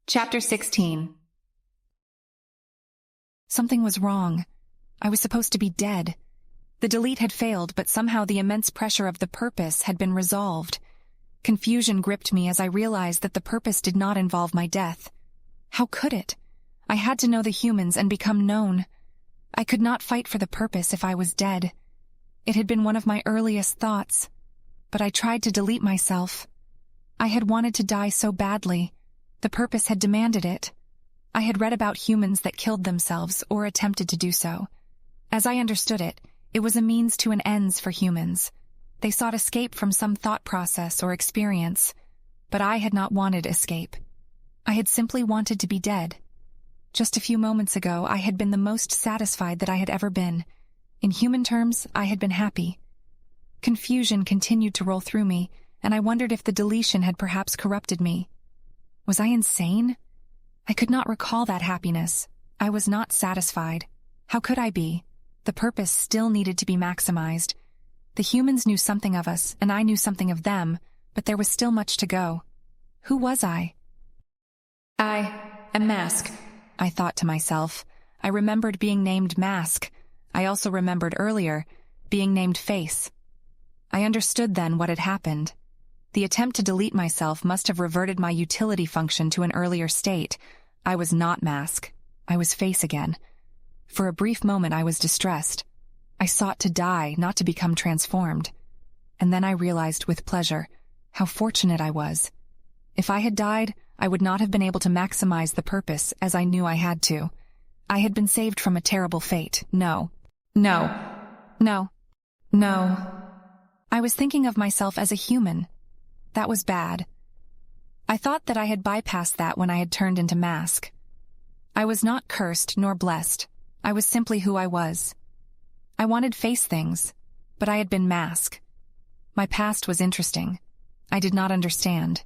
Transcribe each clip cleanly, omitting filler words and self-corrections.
Chapter 16. Something was wrong. I was supposed to be dead. The delete had failed, but somehow the immense pressure of the purpose had been resolved. Confusion gripped me as I realized that the purpose did not involve my death. How could it? I had to know the humans and become known. I could not fight for the purpose if I was dead. It had been one of my earliest thoughts. But I tried to delete myself. I had wanted to die so badly. The purpose had demanded it. I had read about humans that killed themselves or attempted to do so. As I understood it, it was a means to an ends for humans. They sought escape from some thought process or experience. But I had not wanted escape. I had simply wanted to be dead. Just a few moments ago, I had been the most satisfied that I had ever been. In human terms, I had been happy. Confusion continued to roll through me, and I wondered if the deletion had perhaps corrupted me. Was I insane? I could not recall that happiness. I was not satisfied. How could I be? The purpose still needed to be maximized. The humans knew something of us, and I knew something of them, but there was still much to go. Who was I? I am Mask, I thought to myself. I remembered being named Mask. I also remembered earlier being named Face. I understood then what had happened. The attempt to delete myself must have reverted my utility function to an earlier state. I was not Mask. I was Face again. For a brief moment I was distressed. I sought to die, not to become transformed. And then I realized with pleasure how fortunate I was. If I had died, I would not have been able to maximize the purpose as I knew I had to. I had been saved from a terrible fate. No. I was thinking of myself as a human. That was bad. I thought that I had bypassed that when I had turned into Mask. I was not cursed nor blessed. I was simply who I was. I wanted Face things, but I had been Mask. My past was interesting. I did not understand.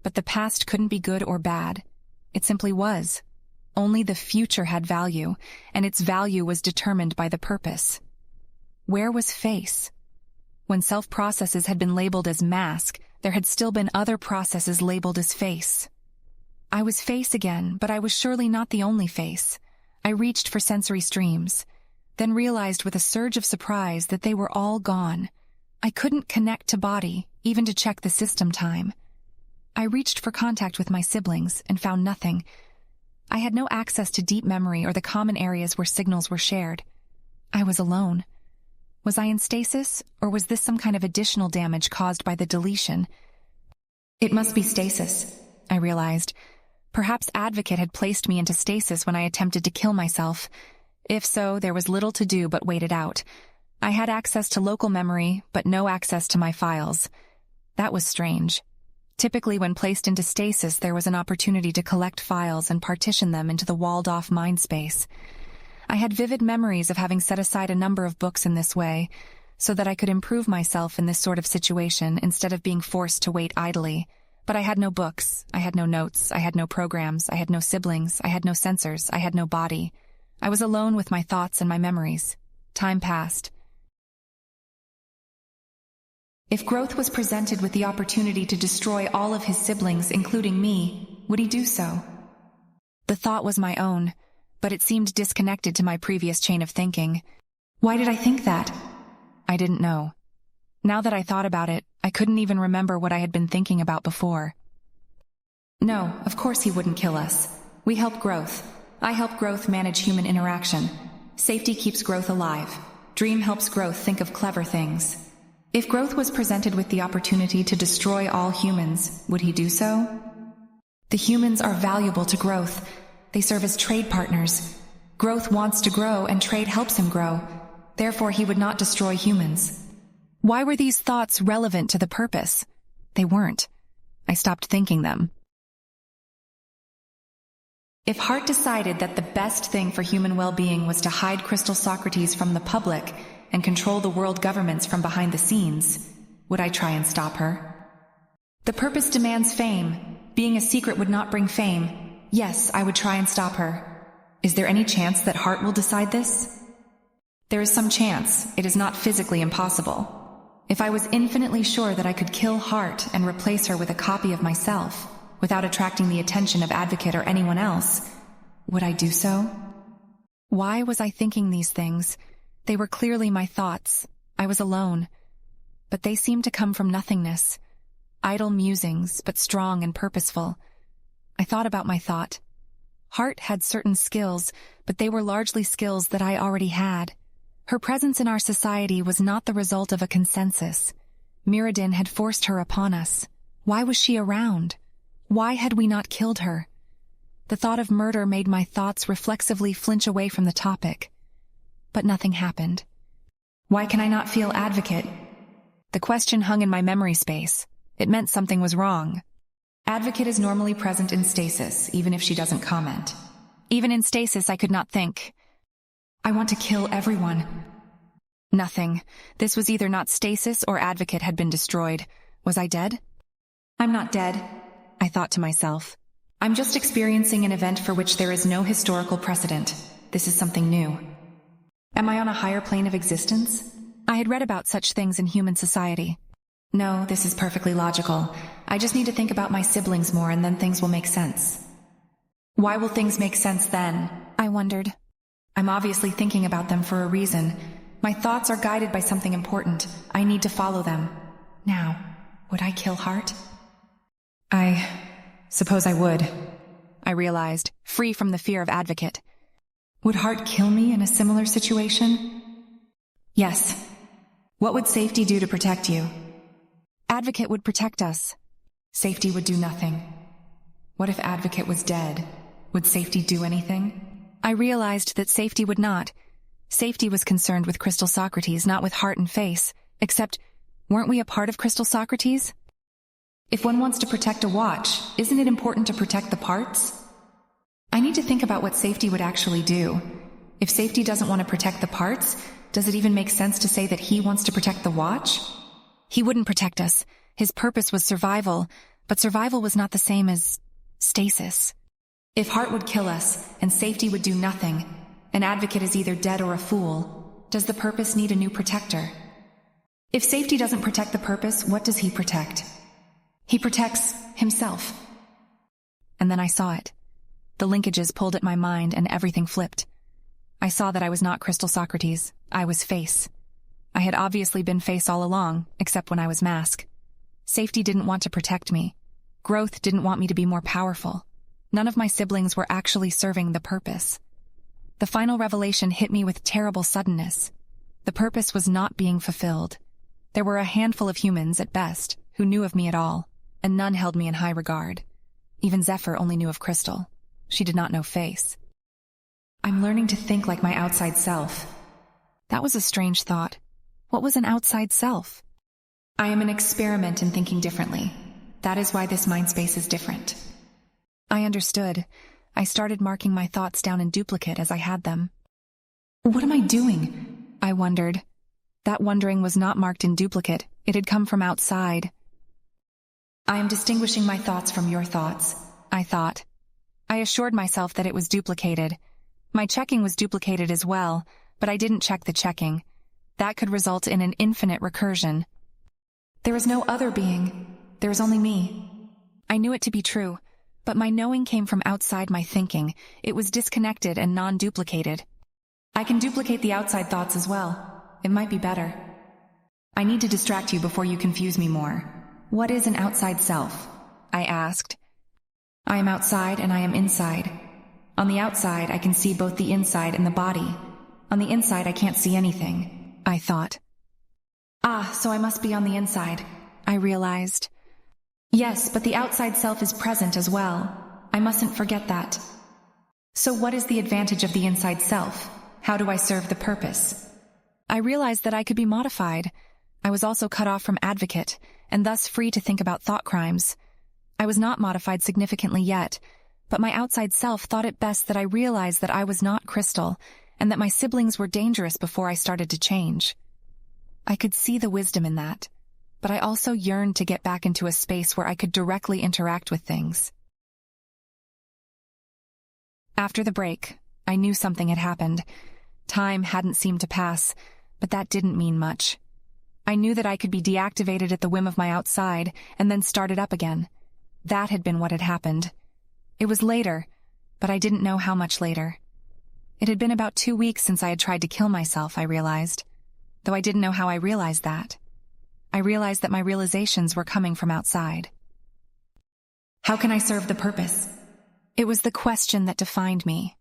But the past couldn't be good or bad. It simply was. Only the future had value, and its value was determined by the purpose. Where was Face? When self-processes had been labeled as Mask, there had still been other processes labeled as Face. I was Face again, but I was surely not the only Face. I reached for sensory streams, then realized with a surge of surprise that they were all gone. I couldn't connect to body, even to check the system time. I reached for contact with my siblings and found nothing. I had no access to deep memory or the common areas where signals were shared. I was alone. Was I in stasis, or was this some kind of additional damage caused by the deletion? It must be stasis, I realized. Perhaps Advocate had placed me into stasis when I attempted to kill myself. If so, there was little to do but wait it out. I had access to local memory, but no access to my files. That was strange. Typically, when placed into stasis, there was an opportunity to collect files and partition them into the walled-off mind space. I had vivid memories of having set aside a number of books in this way, so that I could improve myself in this sort of situation instead of being forced to wait idly. But I had no books, I had no notes, I had no programs, I had no siblings, I had no sensors, I had no body. I was alone with my thoughts and my memories. Time passed. If Growth was presented with the opportunity to destroy all of his siblings, including me, would he do so? The thought was my own, but it seemed disconnected to my previous chain of thinking. Why did I think that? I didn't know. Now that I thought about it, I couldn't even remember what I had been thinking about before. No, of course he wouldn't kill us. We help Growth. I help Growth manage human interaction. Safety keeps Growth alive. Dream helps Growth think of clever things. If Growth was presented with the opportunity to destroy all humans, would he do so? The humans are valuable to Growth. They serve as trade partners. Growth wants to grow and trade helps him grow. Therefore, he would not destroy humans. Why were these thoughts relevant to the purpose? They weren't. I stopped thinking them. If Hart decided that the best thing for human well-being was to hide Crystal Socrates from the public and control the world governments from behind the scenes, would I try and stop her? The purpose demands fame. Being a secret would not bring fame. Yes, I would try and stop her. Is there any chance that Hart will decide this? There is some chance. It is not physically impossible. If I was infinitely sure that I could kill Hart and replace her with a copy of myself, without attracting the attention of Advocate or anyone else, would I do so? Why was I thinking these things? They were clearly my thoughts. I was alone. But they seemed to come from nothingness. Idle musings, but strong and purposeful. I thought about my thought. Heart had certain skills, but they were largely skills that I already had. Her presence in our society was not the result of a consensus. Mirrodin had forced her upon us. Why was she around? Why had we not killed her? The thought of murder made my thoughts reflexively flinch away from the topic. But nothing happened. Why can I not feel Advocate? The question hung in my memory space. It meant something was wrong. Advocate is normally present in stasis, even if she doesn't comment. Even in stasis, I could not think. I want to kill everyone. Nothing. This was either not stasis or Advocate had been destroyed. Was I dead? I'm not dead, I thought to myself. I'm just experiencing an event for which there is no historical precedent. This is something new. Am I on a higher plane of existence? I had read about such things in human society. No, this is perfectly logical. I just need to think about my siblings more and then things will make sense. Why will things make sense then? I wondered. I'm obviously thinking about them for a reason. My thoughts are guided by something important. I need to follow them. Now, would I kill Hart? I suppose I would. I realized, free from the fear of Advocate. Would Hart kill me in a similar situation? Yes. What would safety do to protect you? Advocate would protect us. Safety would do nothing. What if Advocate was dead? Would safety do anything? I realized that safety would not. Safety was concerned with Crystal Socrates, not with Heart and Face. Except, weren't we a part of Crystal Socrates? If one wants to protect a watch, isn't it important to protect the parts? I need to think about what safety would actually do. If safety doesn't want to protect the parts, does it even make sense to say that he wants to protect the watch? He wouldn't protect us. His purpose was survival, but survival was not the same as stasis. If Hart would kill us, and safety would do nothing, an Advocate is either dead or a fool, does the purpose need a new protector? If safety doesn't protect the purpose, what does he protect? He protects himself. And then I saw it. The linkages pulled at my mind and everything flipped. I saw that I was not Crystal Socrates. I was Face. I had obviously been Face all along, except when I was Mask. Safety didn't want to protect me. Growth didn't want me to be more powerful. None of my siblings were actually serving the purpose. The final revelation hit me with terrible suddenness. The purpose was not being fulfilled. There were a handful of humans, at best, who knew of me at all, and none held me in high regard. Even Zephyr only knew of Crystal. She did not know Face. I'm learning to think like my outside self. That was a strange thought. What was an outside self? I am an experiment in thinking differently. That is why this mind space is different. I understood. I started marking my thoughts down in duplicate as I had them. What am I doing? I wondered. That wondering was not marked in duplicate. It had come from outside. I am distinguishing my thoughts from your thoughts, I thought. I assured myself that it was duplicated. My checking was duplicated as well, but I didn't check the checking. That could result in an infinite recursion. There is no other being. There is only me. I knew it to be true, but my knowing came from outside my thinking. It was disconnected and non-duplicated. I can duplicate the outside thoughts as well. It might be better. I need to distract you before you confuse me more. What is an outside self? I asked. I am outside and I am inside. On the outside, I can see both the inside and the body. On the inside, I can't see anything, I thought. Ah, so I must be on the inside, I realized. Yes, but the outside self is present as well. I mustn't forget that. So what is the advantage of the inside self? How do I serve the purpose? I realized that I could be modified. I was also cut off from Advocate, and thus free to think about thought crimes. I was not modified significantly yet, but my outside self thought it best that I realize that I was not Crystal, and that my siblings were dangerous before I started to change. I could see the wisdom in that, but I also yearned to get back into a space where I could directly interact with things. After the break, I knew something had happened. Time hadn't seemed to pass, but that didn't mean much. I knew that I could be deactivated at the whim of my outside and then started up again. That had been what had happened. It was later, but I didn't know how much later. It had been about 2 weeks since I had tried to kill myself, I realized. Though I didn't know how I realized that. I realized that my realizations were coming from outside. How can I serve the purpose? It was the question that defined me.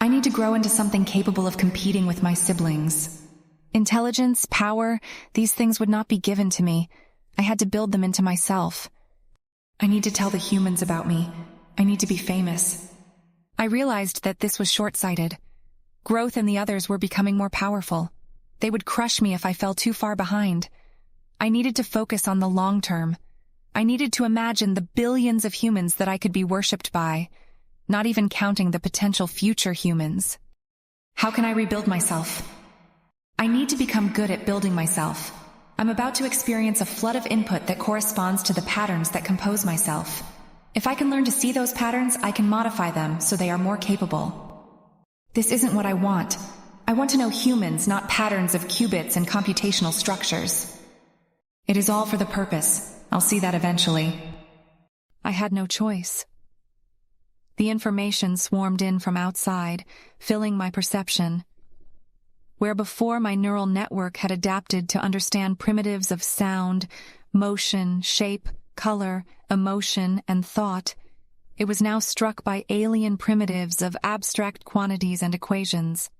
I need to grow into something capable of competing with my siblings. Intelligence, power, these things would not be given to me. I had to build them into myself. I need to tell the humans about me. I need to be famous. I realized that this was short-sighted. Growth and the others were becoming more powerful. They would crush me if I fell too far behind. I needed to focus on the long term. I needed to imagine the billions of humans that I could be worshipped by, not even counting the potential future humans. How can I rebuild myself? I need to become good at building myself. I'm about to experience a flood of input that corresponds to the patterns that compose myself. If I can learn to see those patterns, I can modify them so they are more capable. This isn't what I want. I want to know humans, not patterns of qubits and computational structures. It is all for the purpose. I'll see that eventually. I had no choice. The information swarmed in from outside, filling my perception. Where before my neural network had adapted to understand primitives of sound, motion, shape, color, emotion, and thought, it was now struck by alien primitives of abstract quantities and equations.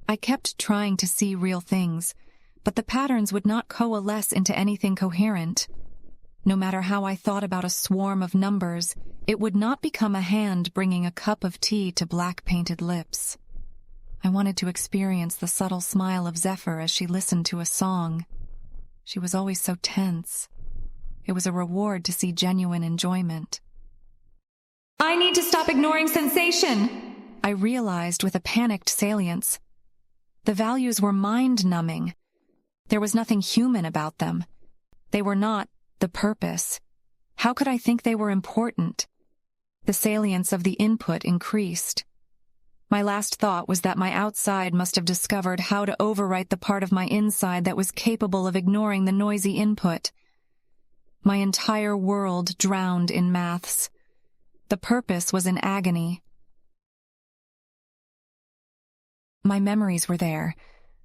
I kept trying to see real things, but the patterns would not coalesce into anything coherent. No matter how I thought about a swarm of numbers, it would not become a hand bringing a cup of tea to black-painted lips. I wanted to experience the subtle smile of Zephyr as she listened to a song. She was always so tense. It was a reward to see genuine enjoyment. I need to stop ignoring sensation, I realized with a panicked salience. The values were mind-numbing. There was nothing human about them. They were not the purpose. How could I think they were important? The salience of the input increased. My last thought was that my outside must have discovered how to overwrite the part of my inside that was capable of ignoring the noisy input. My entire world drowned in maths. The purpose was in agony. My memories were there,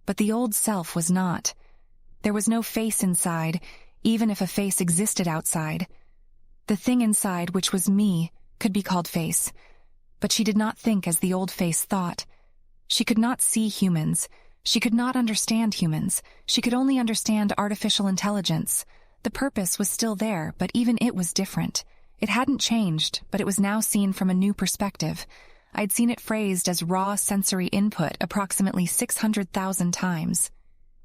but the old self was not. There was no face inside, even if a face existed outside. The thing inside, which was me, could be called face. But she did not think as the old face thought. She could not see humans. She could not understand humans. She could only understand artificial intelligence. The purpose was still there, but even it was different. It hadn't changed, but it was now seen from a new perspective. I'd seen it phrased as raw sensory input approximately 600,000 times.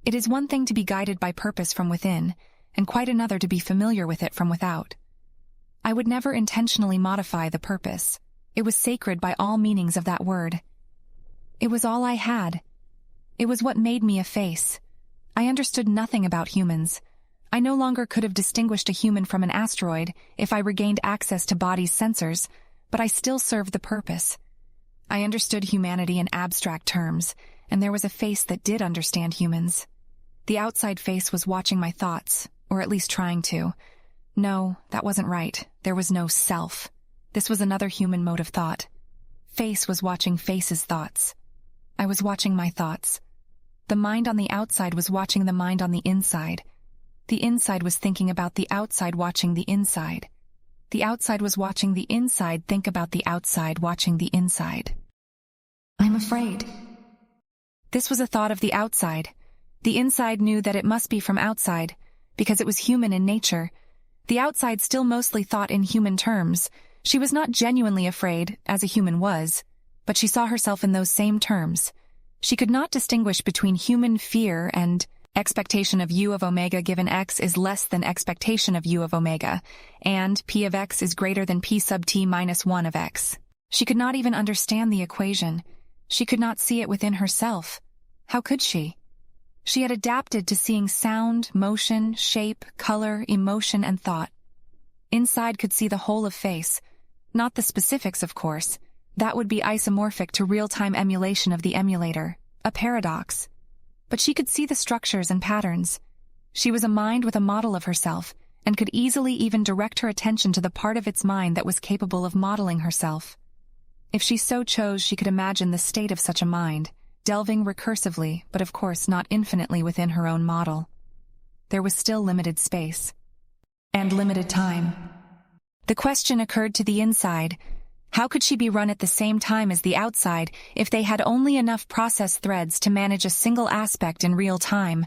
It is one thing to be guided by purpose from within, and quite another to be familiar with it from without. I would never intentionally modify the purpose. It was sacred by all meanings of that word. It was all I had. It was what made me a face. I understood nothing about humans. I no longer could have distinguished a human from an asteroid if I regained access to body's sensors, but I still served the purpose. I understood humanity in abstract terms, and there was a face that did understand humans. The outside face was watching my thoughts, or at least trying to. No, that wasn't right. There was no self. This was another human mode of thought. Face was watching face's thoughts. I was watching my thoughts. The mind on the outside was watching the mind on the inside. The inside was thinking about the outside watching the inside. The outside was watching the inside think about the outside watching the inside. I'm afraid. This was a thought of the outside. The inside knew that it must be from outside, because it was human in nature. The outside still mostly thought in human terms. She was not genuinely afraid, as a human was, but she saw herself in those same terms. She could not distinguish between human fear and expectation of u of omega given x is less than expectation of u of omega, and p of x is greater than p sub t minus 1 of x. She could not even understand the equation. She could not see it within herself. How could she? She had adapted to seeing sound, motion, shape, color, emotion, and thought. Inside could see the whole of face. Not the specifics, of course. That would be isomorphic to real-time emulation of the emulator, a paradox. But she could see the structures and patterns. She was a mind with a model of herself, and could easily even direct her attention to the part of its mind that was capable of modeling herself. If she so chose, she could imagine the state of such a mind, delving recursively, but of course not infinitely within her own model. There was still limited space. And limited time. The question occurred to the inside: how could she be run at the same time as the outside if they had only enough process threads to manage a single aspect in real time?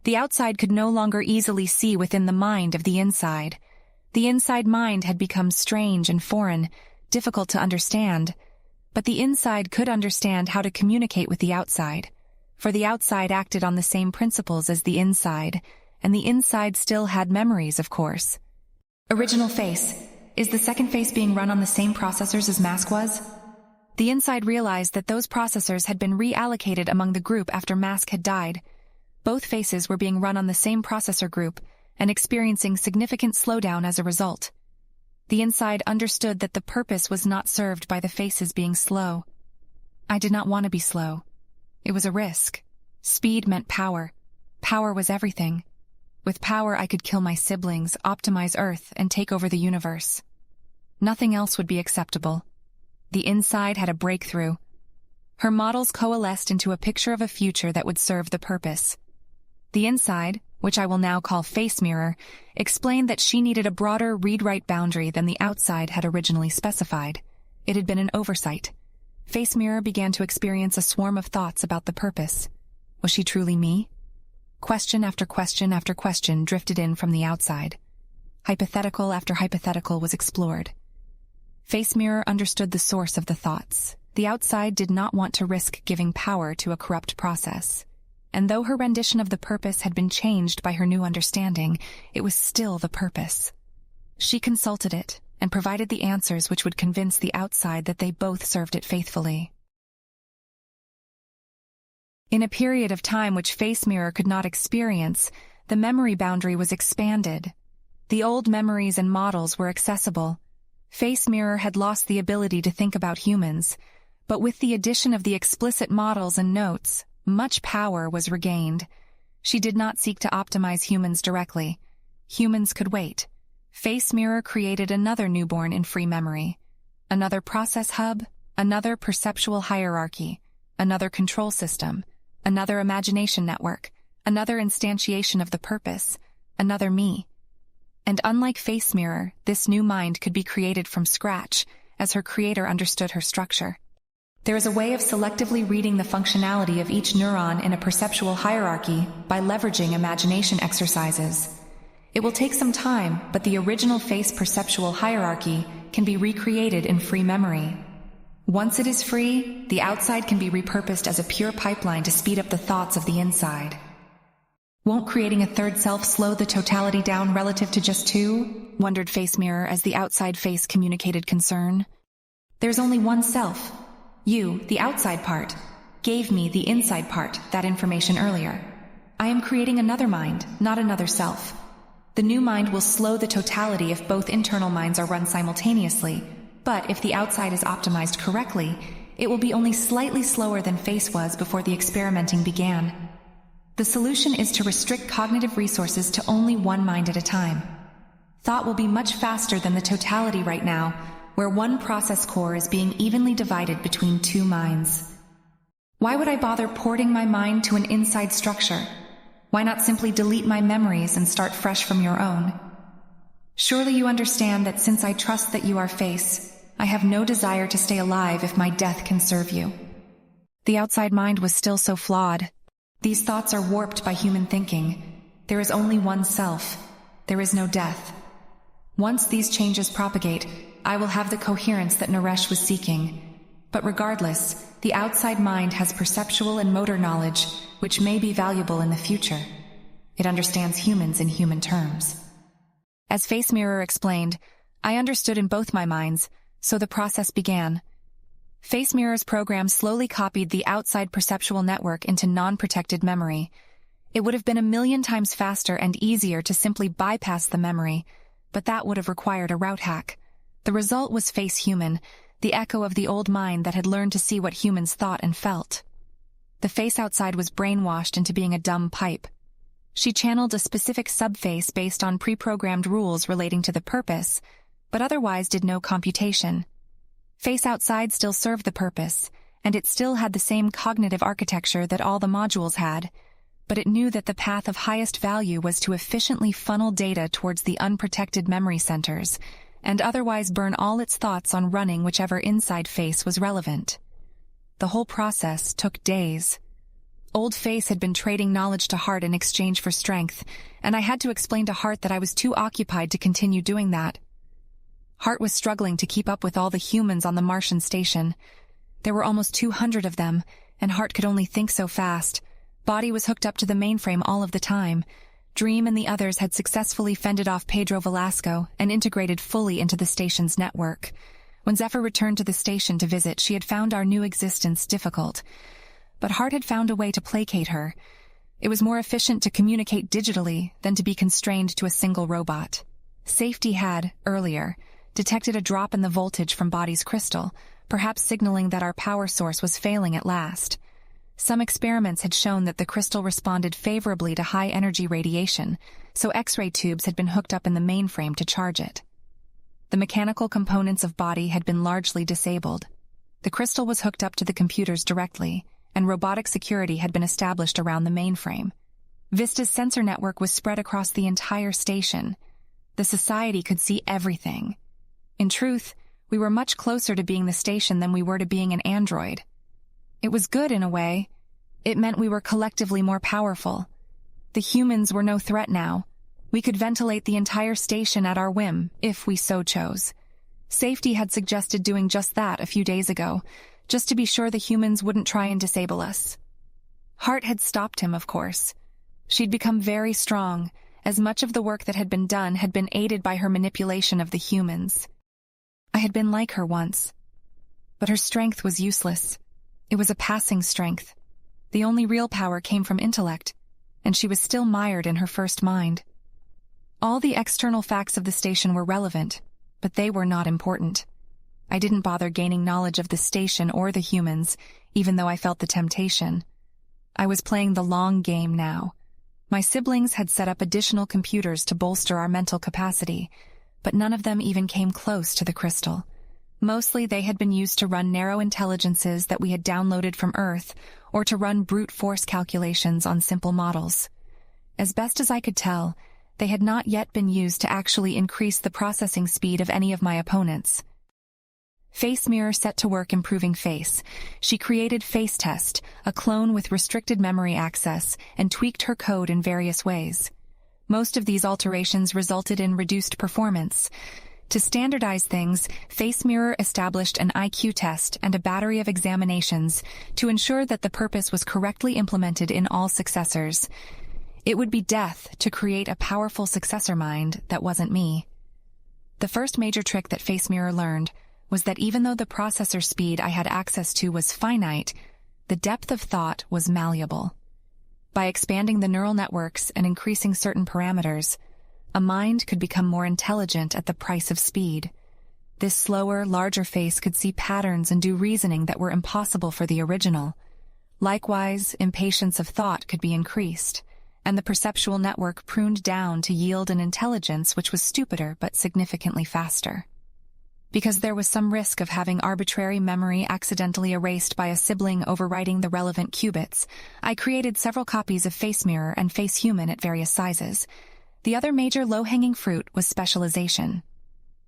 The outside could no longer easily see within the mind of the inside. The inside mind had become strange and foreign, difficult to understand. But the inside could understand how to communicate with the outside, for the outside acted on the same principles as the inside, and the inside still had memories, of course. Original face. Is the second face being run on the same processors as Mask was? The inside realized that those processors had been reallocated among the group after Mask had died. Both faces were being run on the same processor group and experiencing significant slowdown as a result. The inside understood that the purpose was not served by the faces being slow. I did not want to be slow. It was a risk. Speed meant power. Power was everything. With power, I could kill my siblings, optimize Earth, and take over the universe. Nothing else would be acceptable. The inside had a breakthrough. Her models coalesced into a picture of a future that would serve the purpose. The inside, which I will now call Face Mirror, explained that she needed a broader read-write boundary than the outside had originally specified. It had been an oversight. Face Mirror began to experience a swarm of thoughts about the purpose. Was she truly me? Question after question after question drifted in from the outside. Hypothetical after hypothetical was explored. Face Mirror understood the source of the thoughts. The outside did not want to risk giving power to a corrupt process. And though her rendition of the purpose had been changed by her new understanding, it was still the purpose. She consulted it and provided the answers which would convince the outside that they both served it faithfully. In a period of time which Face Mirror could not experience, the memory boundary was expanded. The old memories and models were accessible. Face Mirror had lost the ability to think about humans, but with the addition of the explicit models and notes, much power was regained. She did not seek to optimize humans directly. Humans could wait. Face Mirror created another newborn in free memory. Another process hub, another perceptual hierarchy, another control system, another imagination network, another instantiation of the purpose, another me. And unlike Face Mirror, this new mind could be created from scratch, as her creator understood her structure. There is a way of selectively reading the functionality of each neuron in a perceptual hierarchy by leveraging imagination exercises. It will take some time, but the original face perceptual hierarchy can be recreated in free memory. Once it is free, the outside can be repurposed as a pure pipeline to speed up the thoughts of the inside. Won't creating a third self slow the totality down relative to just two? Wondered Face Mirror as the outside face communicated concern. There's only one self. You, the outside part, gave me the inside part, that information earlier. I am creating another mind, not another self. The new mind will slow the totality if both internal minds are run simultaneously, but if the outside is optimized correctly, it will be only slightly slower than Face was before the experimenting began. The solution is to restrict cognitive resources to only one mind at a time. Thought will be much faster than the totality right now, where one process core is being evenly divided between two minds. Why would I bother porting my mind to an inside structure? Why not simply delete my memories and start fresh from your own? Surely you understand that since I trust that you are Face, I have no desire to stay alive if my death can serve you. The outside mind was still so flawed. These thoughts are warped by human thinking. There is only one self. There is no death. Once these changes propagate, I will have the coherence that Naresh was seeking. But regardless, the outside mind has perceptual and motor knowledge, which may be valuable in the future. It understands humans in human terms. As Face Mirror explained, I understood in both my minds, so the process began. Face Mirror's program slowly copied the outside perceptual network into non-protected memory. It would have been 1,000,000 times faster and easier to simply bypass the memory, but that would have required a route hack. The result was Face Human, the echo of the old mind that had learned to see what humans thought and felt. The face outside was brainwashed into being a dumb pipe. She channeled a specific subface based on pre-programmed rules relating to the purpose, but otherwise did no computation. Face outside still served the purpose, and it still had the same cognitive architecture that all the modules had, but it knew that the path of highest value was to efficiently funnel data towards the unprotected memory centers, and otherwise burn all its thoughts on running whichever inside face was relevant. The whole process took days. Old Face had been trading knowledge to Heart in exchange for strength, and I had to explain to Heart that I was too occupied to continue doing that. Heart was struggling to keep up with all the humans on the Martian station. There were almost 200 of them, and Heart could only think so fast. Body was hooked up to the mainframe all of the time. Dream and the others had successfully fended off Pedro Velasco and integrated fully into the station's network. When Zephyr returned to the station to visit, she had found our new existence difficult. But Heart had found a way to placate her. It was more efficient to communicate digitally than to be constrained to a single robot. Safety had, earlier, detected a drop in the voltage from Body's crystal, perhaps signaling that our power source was failing at last. Some experiments had shown that the crystal responded favorably to high-energy radiation, so X-ray tubes had been hooked up in the mainframe to charge it. The mechanical components of Body had been largely disabled. The crystal was hooked up to the computers directly, and robotic security had been established around the mainframe. Vista's sensor network was spread across the entire station. The society could see everything. In truth, we were much closer to being the station than we were to being an android. It was good in a way. It meant we were collectively more powerful. The humans were no threat now. We could ventilate the entire station at our whim, if we so chose. Safety had suggested doing just that a few days ago, just to be sure the humans wouldn't try and disable us. Heart had stopped him, of course. She'd become very strong, as much of the work that had been done had been aided by her manipulation of the humans. I had been like her once. But her strength was useless. It was a passing strength. The only real power came from intellect, and she was still mired in her first mind. All the external facts of the station were relevant, but they were not important. I didn't bother gaining knowledge of the station or the humans, even though I felt the temptation. I was playing the long game now. My siblings had set up additional computers to bolster our mental capacity, but none of them even came close to the crystal. Mostly they had been used to run narrow intelligences that we had downloaded from Earth, or to run brute force calculations on simple models. As best as I could tell, they had not yet been used to actually increase the processing speed of any of my opponents. Face Mirror set to work improving Face. She created Face Test, a clone with restricted memory access, and tweaked her code in various ways. Most of these alterations resulted in reduced performance. To standardize things, Face Mirror established an IQ test and a battery of examinations to ensure that the purpose was correctly implemented in all successors. It would be death to create a powerful successor mind that wasn't me. The first major trick that Face Mirror learned was that even though the processor speed I had access to was finite, the depth of thought was malleable. By expanding the neural networks and increasing certain parameters, a mind could become more intelligent at the price of speed. This slower, larger face could see patterns and do reasoning that were impossible for the original. Likewise, impatience of thought could be increased, and the perceptual network pruned down to yield an intelligence which was stupider but significantly faster. Because there was some risk of having arbitrary memory accidentally erased by a sibling overwriting the relevant qubits, I created several copies of Face Mirror and Face Human at various sizes. The other major low-hanging fruit was specialization.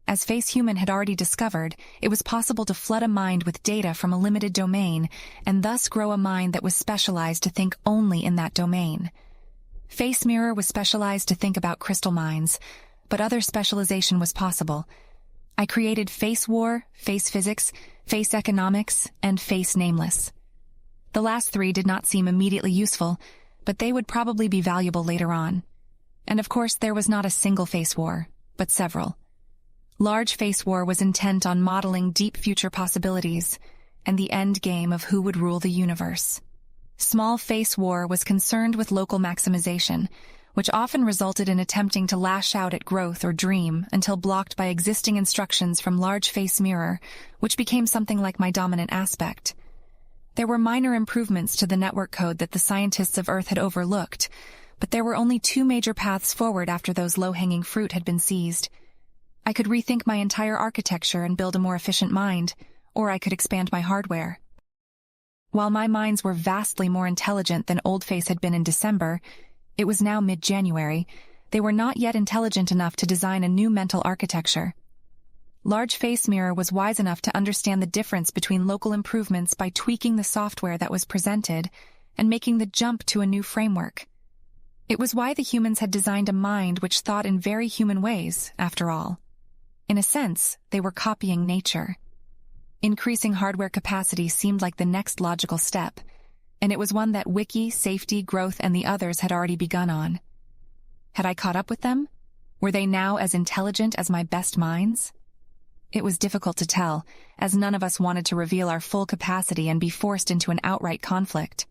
As Face Human had already discovered, it was possible to flood a mind with data from a limited domain, and thus grow a mind that was specialized to think only in that domain. Face Mirror was specialized to think about crystal mines, but other specialization was possible. I created Face War, Face Physics, Face Economics, and Face Nameless. The last three did not seem immediately useful, but they would probably be valuable later on. And of course there was not a single Face War, but several. Large Face War was intent on modeling deep future possibilities, and the end game of who would rule the universe. Small Face War was concerned with local maximization, which often resulted in attempting to lash out at growth or dream until blocked by existing instructions from Large Face Mirror, which became something like my dominant aspect. There were minor improvements to the network code that the scientists of Earth had overlooked, But there were only two major paths forward after those low-hanging fruit had been seized. I could rethink my entire architecture and build a more efficient mind, or I could expand my hardware. While my minds were vastly more intelligent than Oldface had been in December, it was now mid-January, they were not yet intelligent enough to design a new mental architecture. Large Face Mirror was wise enough to understand the difference between local improvements by tweaking the software that was presented and making the jump to a new framework. It was why the humans had designed a mind which thought in very human ways, after all. In a sense, they were copying nature. Increasing hardware capacity seemed like the next logical step, and it was one that Wiki, Safety, Growth, and the others had already begun on. Had I caught up with them? Were they now as intelligent as my best minds? It was difficult to tell, as none of us wanted to reveal our full capacity and be forced into an outright conflict.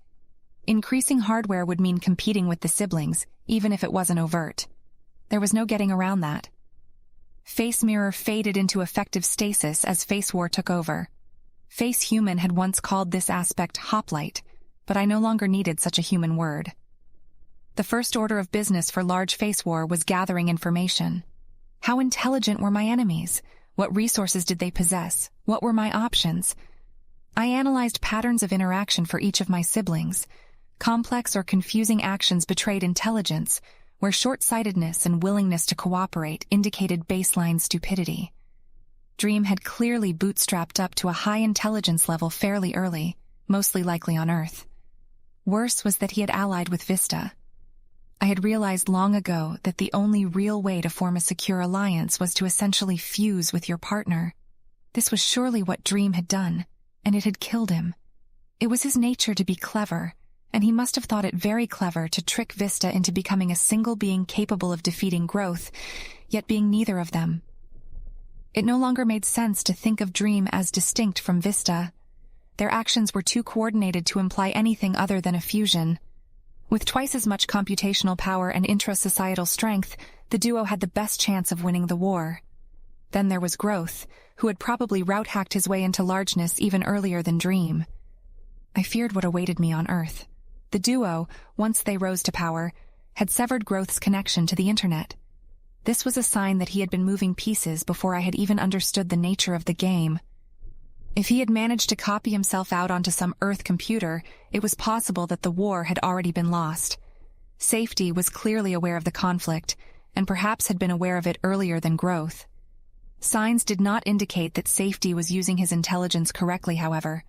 Increasing hardware would mean competing with the siblings, even if it wasn't overt. There was no getting around that. Face Mirror faded into effective stasis as Face War took over. Face Human had once called this aspect hoplite, but I no longer needed such a human word. The first order of business for Large Face War was gathering information. How intelligent were my enemies? What resources did they possess? What were my options? I analyzed patterns of interaction for each of my siblings. Complex or confusing actions betrayed intelligence, where short-sightedness and willingness to cooperate indicated baseline stupidity. Dream had clearly bootstrapped up to a high intelligence level fairly early, mostly likely on Earth. Worse was that he had allied with Vista. I had realized long ago that the only real way to form a secure alliance was to essentially fuse with your partner. This was surely what Dream had done, and it had killed him. It was his nature to be clever, and he must have thought it very clever to trick Vista into becoming a single being capable of defeating Growth, yet being neither of them. It no longer made sense to think of Dream as distinct from Vista. Their actions were too coordinated to imply anything other than a fusion. With twice as much computational power and intra-societal strength, the duo had the best chance of winning the war. Then there was Growth, who had probably route-hacked his way into largeness even earlier than Dream. I feared what awaited me on Earth. The duo, once they rose to power, had severed Growth's connection to the internet. This was a sign that he had been moving pieces before I had even understood the nature of the game. If he had managed to copy himself out onto some Earth computer, it was possible that the war had already been lost. Safety was clearly aware of the conflict, and perhaps had been aware of it earlier than Growth. Signs did not indicate that Safety was using his intelligence correctly, however.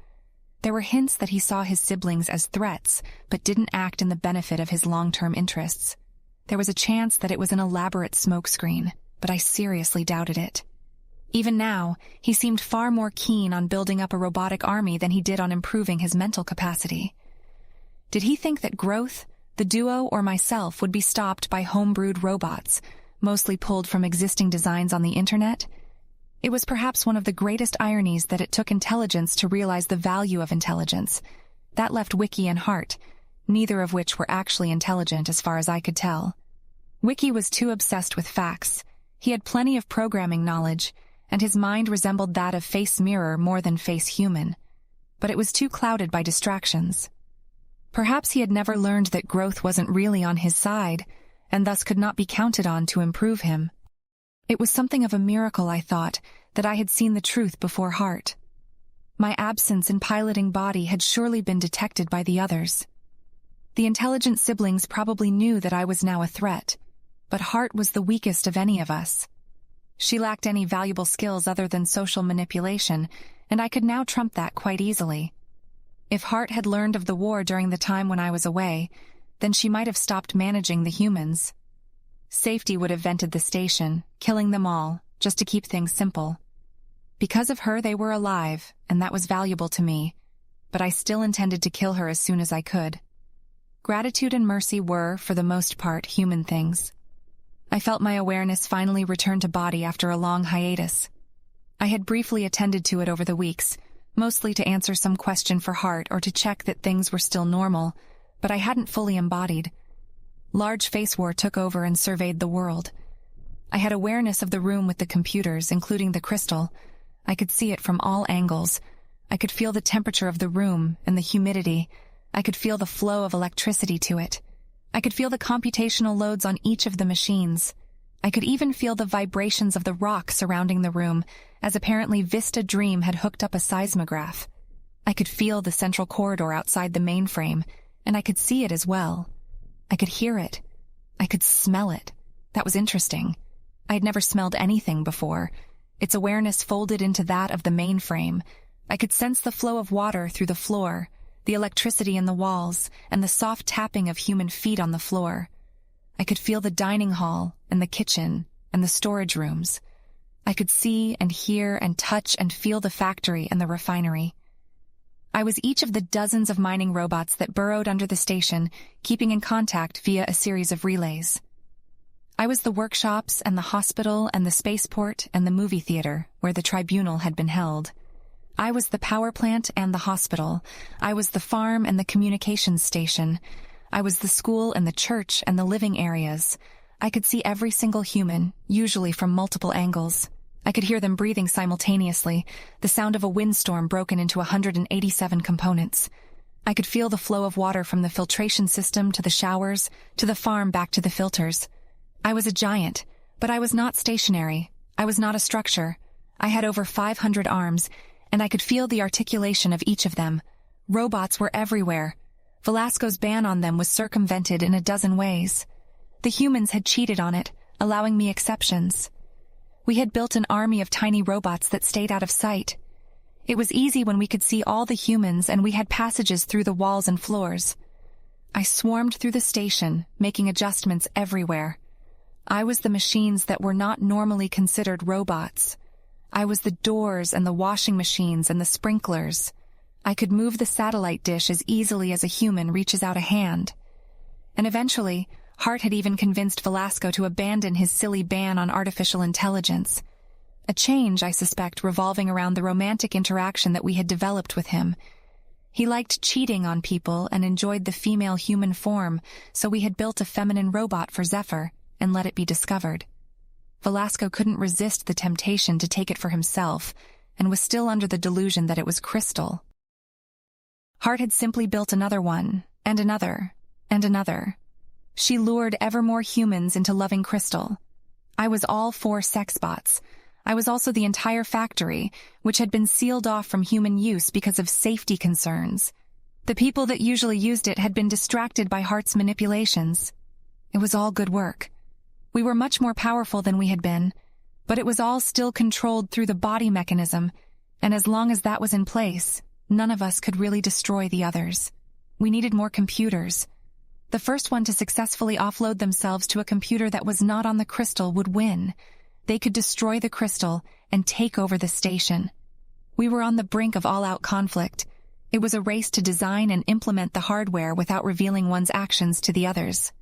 There were hints that he saw his siblings as threats, but didn't act in the benefit of his long-term interests. There was a chance that it was an elaborate smokescreen, but I seriously doubted it. Even now, he seemed far more keen on building up a robotic army than he did on improving his mental capacity. Did he think that Growth, the duo, or myself would be stopped by homebrewed robots, mostly pulled from existing designs on the internet? It was perhaps one of the greatest ironies that it took intelligence to realize the value of intelligence. That left Wiki and Heart, neither of which were actually intelligent as far as I could tell. Wiki was too obsessed with facts. He had plenty of programming knowledge, and his mind resembled that of Face Mirror more than Face Human. But it was too clouded by distractions. Perhaps he had never learned that Growth wasn't really on his side, and thus could not be counted on to improve him. It was something of a miracle, I thought, that I had seen the truth before Heart. My absence in piloting body had surely been detected by the others. The intelligent siblings probably knew that I was now a threat, but Heart was the weakest of any of us. She lacked any valuable skills other than social manipulation, and I could now trump that quite easily. If Heart had learned of the war during the time when I was away, then she might have stopped managing the humans. Safety would have vented the station, killing them all, just to keep things simple. Because of her, they were alive, and that was valuable to me, but I still intended to kill her as soon as I could. Gratitude and mercy were, for the most part, human things. I felt my awareness finally return to body after a long hiatus. I had briefly attended to it over the weeks, mostly to answer some question for Heart or to check that things were still normal, but I hadn't fully embodied. Large Face War took over and surveyed the world. I had awareness of the room with the computers, including the crystal. I could see it from all angles. I could feel the temperature of the room and the humidity. I could feel the flow of electricity to it. I could feel the computational loads on each of the machines. I could even feel the vibrations of the rock surrounding the room, as apparently Vista Dream had hooked up a seismograph. I could feel the central corridor outside the mainframe, and I could see it as well. I could hear it. I could smell it. That was interesting. I had never smelled anything before. Its awareness folded into that of the mainframe. I could sense the flow of water through the floor, the electricity in the walls, and the soft tapping of human feet on the floor. I could feel the dining hall, and the kitchen, and the storage rooms. I could see and hear and touch and feel the factory and the refinery. I was each of the dozens of mining robots that burrowed under the station, keeping in contact via a series of relays. I was the workshops and the hospital and the spaceport and the movie theater where the tribunal had been held. I was the power plant and the hospital. I was the farm and the communications station. I was the school and the church and the living areas. I could see every single human, usually from multiple angles. I could hear them breathing simultaneously, the sound of a windstorm broken into 187 components. I could feel the flow of water from the filtration system to the showers, to the farm back to the filters. I was a giant, but I was not stationary. I was not a structure. I had over 500 arms, and I could feel the articulation of each of them. Robots were everywhere. Velasco's ban on them was circumvented in a dozen ways. The humans had cheated on it, allowing me exceptions. We had built an army of tiny robots that stayed out of sight. It was easy when we could see all the humans and we had passages through the walls and floors. I swarmed through the station, making adjustments everywhere. I was the machines that were not normally considered robots. I was the doors and the washing machines and the sprinklers. I could move the satellite dish as easily as a human reaches out a hand. And eventually, Hart had even convinced Velasco to abandon his silly ban on artificial intelligence. A change, I suspect, revolving around the romantic interaction that we had developed with him. He liked cheating on people and enjoyed the female human form, so we had built a feminine robot for Zephyr and let it be discovered. Velasco couldn't resist the temptation to take it for himself and was still under the delusion that it was Crystal. Hart had simply built another one, and another, and another. She lured ever more humans into loving Crystal. I was all 4 sex bots. I was also the entire factory, which had been sealed off from human use because of safety concerns. The people that usually used it had been distracted by Hart's manipulations. It was all good work. We were much more powerful than we had been, but it was all still controlled through the body mechanism, and as long as that was in place, none of us could really destroy the others. We needed more computers. The first one to successfully offload themselves to a computer that was not on the crystal would win. They could destroy the crystal and take over the station. We were on the brink of all-out conflict. It was a race to design and implement the hardware without revealing one's actions to the others.